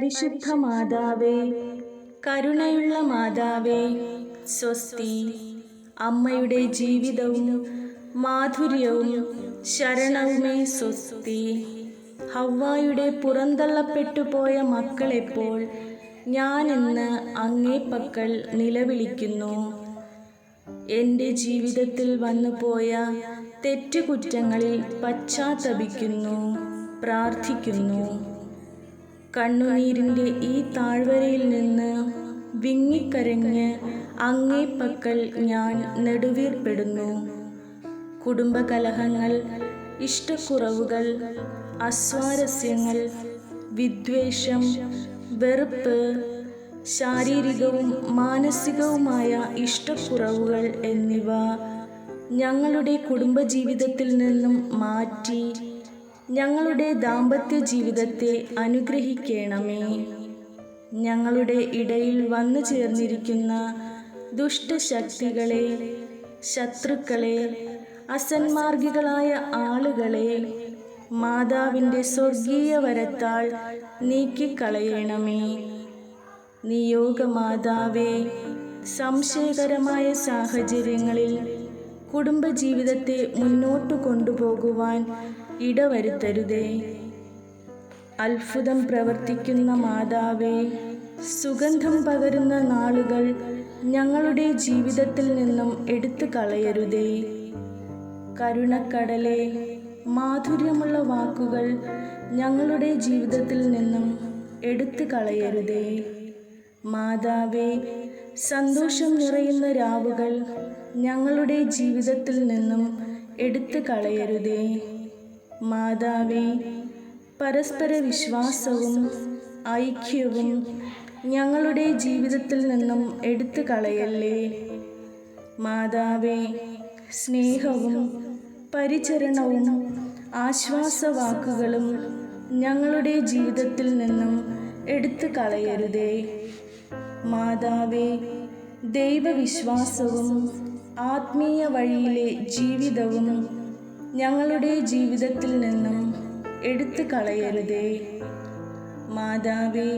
പരിശുദ്ധ മാതാവേ, കരുണയുള്ള മാതാവേ, സ്വസ്തി. അമ്മയുടെ ജീവിതവും മാധുര്യവും ശരണവുമേ സ്വസ്തി. ഹവ്വായുടെ പുറന്തള്ളപ്പെട്ടുപോയ മക്കളെപ്പോൾ ഞാനിന്ന് അങ്ങേപ്പക്കൽ നിലവിളിക്കുന്നു. എൻ്റെ ജീവിതത്തിൽ വന്നുപോയ തെറ്റുകുറ്റങ്ങളിൽ പശ്ചാത്തപിക്കുന്നു, പ്രാർത്ഥിക്കുന്നു. കണ്ണുനീരിൻ്റെ ഈ താഴ്വരയിൽ നിന്ന് വിങ്ങിക്കരഞ്ഞ് അങ്ങേപ്പക്കൽ ഞാൻ നെടുവീർപ്പെടുന്നു. കുടുംബകലഹങ്ങൾ, ഇഷ്ടക്കുറവുകൾ, അസ്വാരസ്യങ്ങൾ, വിദ്വേഷം, വെറുപ്പ്, ശാരീരികവും മാനസികവുമായ ഇഷ്ടക്കുറവുകൾ എന്നിവ ഞങ്ങളുടെ കുടുംബജീവിതത്തിൽ നിന്നും മാറ്റി ഞങ്ങളുടെ ദാമ്പത്യ ജീവിതത്തെ അനുഗ്രഹിക്കണമേ. ഞങ്ങളുടെ ഇടയിൽ വന്നു ചേർന്നിരിക്കുന്ന ദുഷ്ടശക്തികളെ, ശത്രുക്കളെ, അസന്മാർഗികളായ ആളുകളെ മാതാവിൻ്റെ സ്വർഗീയ വരത്താൽ നീക്കിക്കളയണമേ. നിയോഗമാതാവേ, സംശയകരമായ സാഹചര്യങ്ങളിൽ കുടുംബജീവിതത്തെ മുന്നോട്ടു കൊണ്ടുപോകുവാൻ ഇടവരുത്തരുതേ. അത്ഭുതം പ്രവർത്തിക്കുന്ന മാതാവേ, സുഗന്ധം പകരുന്ന നാളുകൾ ഞങ്ങളുടെ ജീവിതത്തിൽ നിന്നും എടുത്തു കളയരുതേ. കരുണക്കടലേ, മാധുര്യമുള്ള വാക്കുകൾ ഞങ്ങളുടെ ജീവിതത്തിൽ നിന്നും എടുത്തു കളയരുതേ. മാതാവേ, സന്തോഷം നിറയുന്ന രാവുകൾ ഞങ്ങളുടെ ജീവിതത്തിൽ നിന്നും എടുത്തു കളയരുതേ. മാതാവേ, പരസ്പര വിശ്വാസവും ഐക്യവും ഞങ്ങളുടെ ജീവിതത്തിൽ നിന്നും എടുത്തു കളയല്ലേ. മാതാവേ, സ്നേഹവും പരിചരണവും ആശ്വാസവാക്കുകളും ഞങ്ങളുടെ ജീവിതത്തിൽ നിന്നും എടുത്തു കളയരുതേ. മാതാവേ, ദൈവവിശ്വാസവും ആത്മീയ വഴിയിലെ ജീവിതവും ഞങ്ങളുടെ ജീവിതത്തിൽ നിന്നും എടുത്തു കളയരുതേ. മാതാവേ,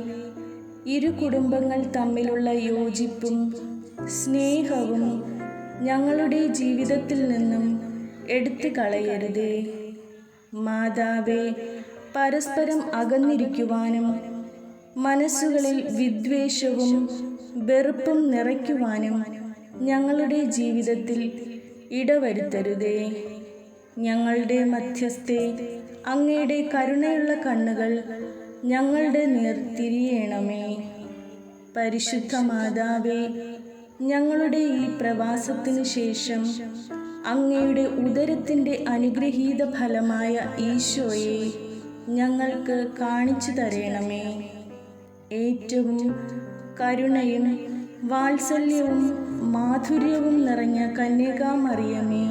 ഇരു കുടുംബങ്ങൾ തമ്മിലുള്ള യോജിപ്പും സ്നേഹവും ഞങ്ങളുടെ ജീവിതത്തിൽ നിന്നും എടുത്തു കളയരുതേ. മാതാവേ, പരസ്പരം അകന്നിരിക്കുവാനും മനസ്സുകളിൽ വിദ്വേഷവും വെറുപ്പും നിറയ്ക്കുവാനും ഞങ്ങളുടെ ജീവിതത്തിൽ ഇടവരുത്തരുതേ. ഞങ്ങളുടെ മധ്യസ്ഥേ, അങ്ങയുടെ കരുണയുള്ള കണ്ണുകൾ ഞങ്ങളുടെ നേർ തിരിയണമേ. പരിശുദ്ധ മാതാവേ, ഞങ്ങളുടെ ഈ പ്രവാസത്തിനു ശേഷം അങ്ങയുടെ ഉദരത്തിൻ്റെ അനുഗ്രഹീത ഫലമായ ഈശോയെ ഞങ്ങൾക്ക് കാണിച്ചു തരണമേ. ഏറ്റവും കരുണയും വാത്സല്യവും മാധുര്യവും നിറഞ്ഞ കന്യകാമറിയമേ,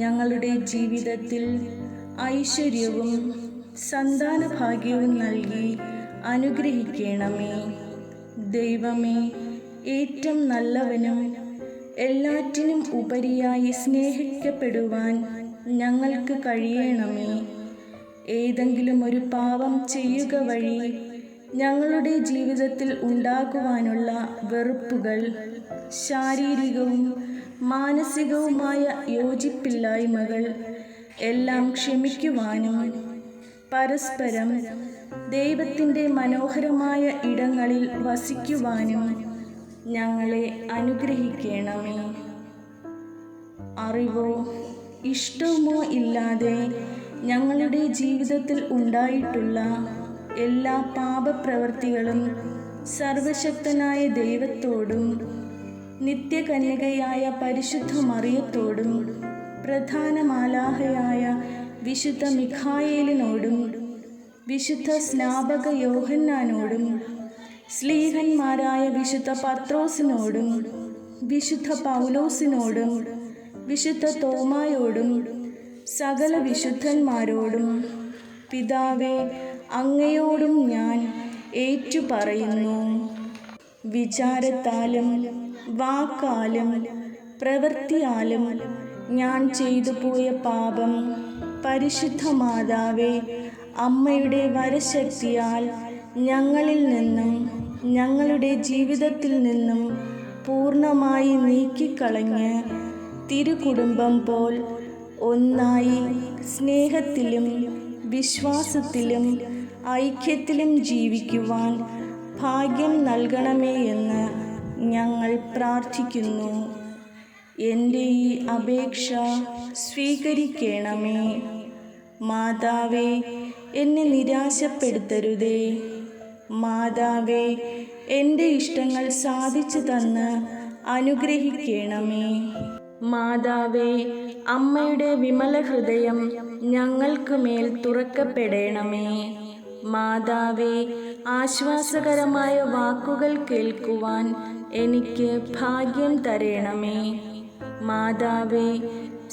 ഞങ്ങളുടെ ജീവിതത്തിൽ ഐശ്വര്യവും സന്താനഭാഗ്യവും നൽകി അനുഗ്രഹിക്കണമേ. ദൈവമേ, ഏറ്റവും നല്ലവനും എല്ലാറ്റിനും ഉപരിയായി സ്നേഹിക്കപ്പെടുവാൻ ഞങ്ങൾക്ക് കഴിയണമേ. ഏതെങ്കിലും ഒരു പാപം ചെയ്യുക വഴി ഞങ്ങളുടെ ജീവിതത്തിൽ ഉണ്ടാകുവാനുള്ള വെറുപ്പുകൾ, ശാരീരികവും മാനസികവുമായ യോജിപ്പില്ലായ്മകൾ എല്ലാം ക്ഷമിക്കുവാനും പരസ്പരം ദൈവത്തിൻ്റെ മനോഹരമായ ഇടങ്ങളിൽ വസിക്കുവാനും ഞങ്ങളെ അനുഗ്രഹിക്കണമേ. അറിവോ ഇഷ്ടമോ ഇല്ലാതെ ഞങ്ങളുടെ ജീവിതത്തിൽ ഉണ്ടായിട്ടുള്ള എല്ലാ പാപപ്രവൃത്തികളും സർവശക്തനായ ദൈവത്തോടും നിത്യകന്യകയായ പരിശുദ്ധ മറിയത്തോടും പ്രധാന മാലാഖയായ വിശുദ്ധ മിഖായേലിനോടും വിശുദ്ധ സ്നാപക യോഹന്നാനോടും സ്ലീഹന്മാരായ വിശുദ്ധ പത്രോസിനോടും വിശുദ്ധ പൗലോസിനോടും വിശുദ്ധ തോമായോടും സകല വിശുദ്ധന്മാരോടും പിതാവേ അങ്ങയോടും ഞാൻ ഏറ്റുപറയുന്നു. വിചാരത്താലും വാക്കാലും പ്രവൃത്തിയാലും ഞാൻ ചെയ്തു പോയ പാപം പരിശുദ്ധ മാതാവേ, അമ്മയുടെ വരശക്തിയാൽ ഞങ്ങളിൽ നിന്നും ഞങ്ങളുടെ ജീവിതത്തിൽ നിന്നും പൂർണ്ണമായി നീക്കിക്കളഞ്ഞ് തിരുകുടുംബം പോൽ ഒന്നായി സ്നേഹത്തിലും വിശ്വാസത്തിലും ഐക്യത്തിലും ജീവിക്കുവാൻ ഭാഗ്യം നൽകണമേ എന്ന് ഞങ്ങൾ പ്രാർത്ഥിക്കുന്നു. എൻ്റെ ഈ അപേക്ഷ സ്വീകരിക്കണമേ. മാതാവേ, എന്നെ നിരാശപ്പെടുത്തരുതേ. മാതാവേ, എൻ്റെ ഇഷ്ടങ്ങൾ സാധിച്ചു തന്ന് അനുഗ്രഹിക്കണമേ. മാതാവേ, അമ്മയുടെ വിമല ഹൃദയം ഞങ്ങൾക്ക് മേൽ തുറക്കപ്പെടണമേ. മാതാവേ, ആശ്വാസകരമായ വാക്കുകൾ കേൾക്കുവാൻ എനിക്ക് ഭാഗ്യം തരണമേ. മാതാവേ,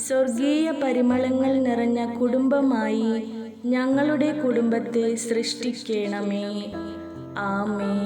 സ്വർഗീയ പരിമളങ്ങൾ നിറഞ്ഞ കുടുംബമായി ഞങ്ങളുടെ കുടുംബത്തെ സൃഷ്ടിക്കണമേ. ആമേൻ.